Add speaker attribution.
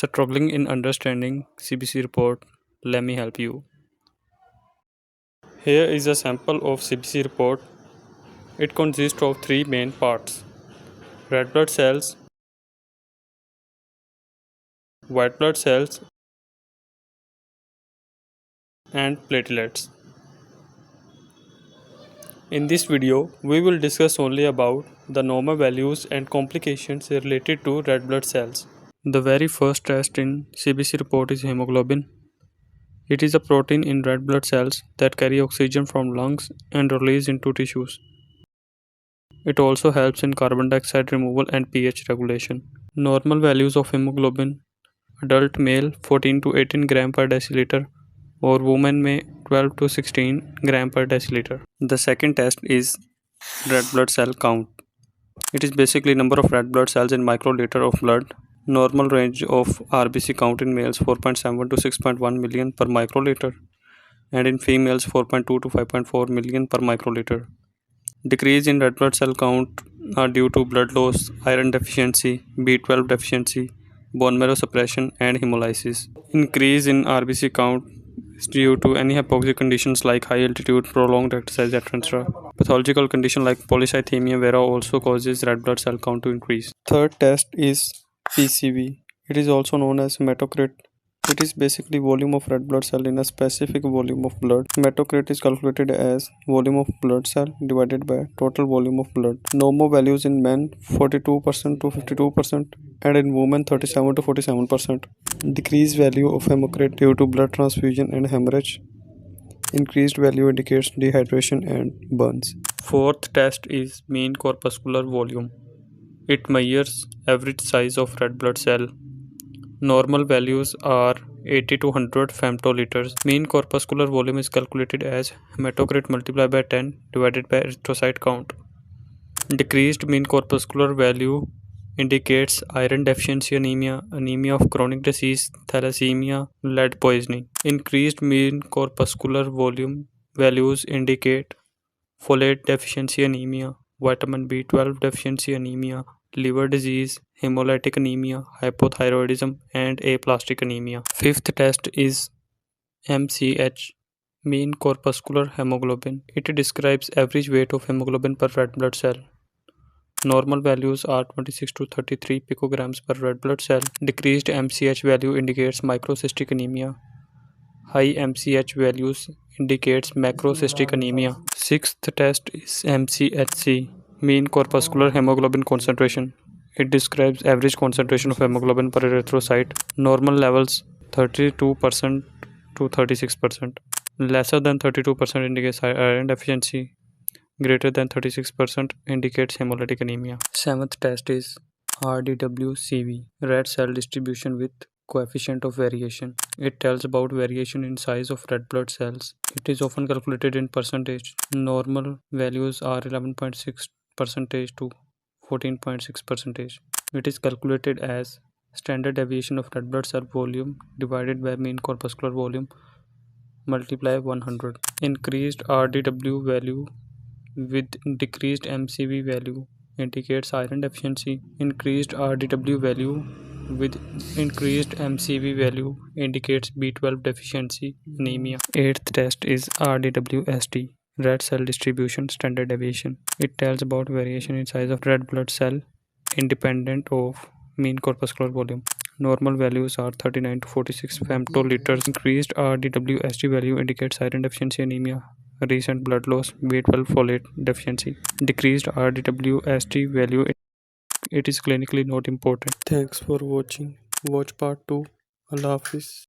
Speaker 1: Struggling in understanding CBC report? Let me help you. Here is a sample of CBC report. It consists of three main parts: red blood cells, white blood cells, and platelets. In this video, we will discuss only about the normal values and complications related to red blood cells. The very first test in CBC report is hemoglobin. It is a protein in red blood cells that carry oxygen from lungs and release into tissues. It also helps in carbon dioxide removal and pH regulation. Normal values of hemoglobin: adult male 14 to 18 gram per deciliter or woman may 12 to 16 gram per deciliter. The second test is red blood cell count. It is basically number of red blood cells in microliter of blood. Normal range of RBC count in males 4.7 to 6.1 million per microliter and in females 4.2 to 5.4 million per microliter. Decrease in red blood cell count are due to blood loss, iron deficiency, B12 deficiency, bone marrow suppression, and hemolysis. Increase in RBC count is due to any hypoxic conditions like high altitude, prolonged exercise, etc. Pathological condition like polycythemia vera also causes red blood cell count to increase. Third test is PCV. It is also known as hematocrit. It is basically volume of red blood cell in a specific volume of blood. Hematocrit is calculated as volume of blood cell divided by total volume of blood. Normal values in men 42% to 52% and in women 37 to 47%. Decreased value of hematocrit due to blood transfusion and hemorrhage. Increased value indicates dehydration and burns. Fourth test is mean corpuscular volume. It measures average size of red blood cell. Normal values are 80 to 100 femtoliters. Mean corpuscular volume is calculated as hematocrit multiplied by 10 divided by erythrocyte count. Decreased mean corpuscular value indicates iron deficiency anemia, anemia of chronic disease, thalassemia, lead poisoning. Increased mean corpuscular volume values indicate folate deficiency anemia, vitamin B12 deficiency anemia, liver disease, hemolytic anemia, hypothyroidism, and aplastic anemia. Fifth test is MCH, mean corpuscular hemoglobin. It describes average weight of hemoglobin per red blood cell. Normal values are 26 to 33 picograms per red blood cell. Decreased MCH value indicates microcystic anemia. High MCH values indicates macrocystic anemia. Sixth test is MCHC, mean corpuscular hemoglobin concentration. It describes average concentration of hemoglobin per erythrocyte. Normal levels 32% to 36%. Lesser than 32% indicates iron deficiency. Greater than 36% indicates hemolytic anemia. Seventh test is RDWCV, red cell distribution with coefficient of variation. It tells about variation in size of red blood cells. It is often calculated in percentage. Normal values are 11.6% to 14.6%. It is calculated as standard deviation of red blood cell volume divided by mean corpuscular volume multiply 100. Increased RDW value with decreased MCV value indicates iron deficiency. Increased RDW value with increased MCV value indicates B12 deficiency anemia. Eighth test is RDWST, red cell distribution standard deviation. It tells about variation in size of red blood cell independent of mean corpuscular volume. Normal values are 39 to 46 femtoliters. Increased RDWST value indicates iron deficiency anemia, recent blood loss, B12 folate deficiency. Decreased RDWST value, it is clinically not important. Thanks for watching. Watch part 2. Allah Hafiz.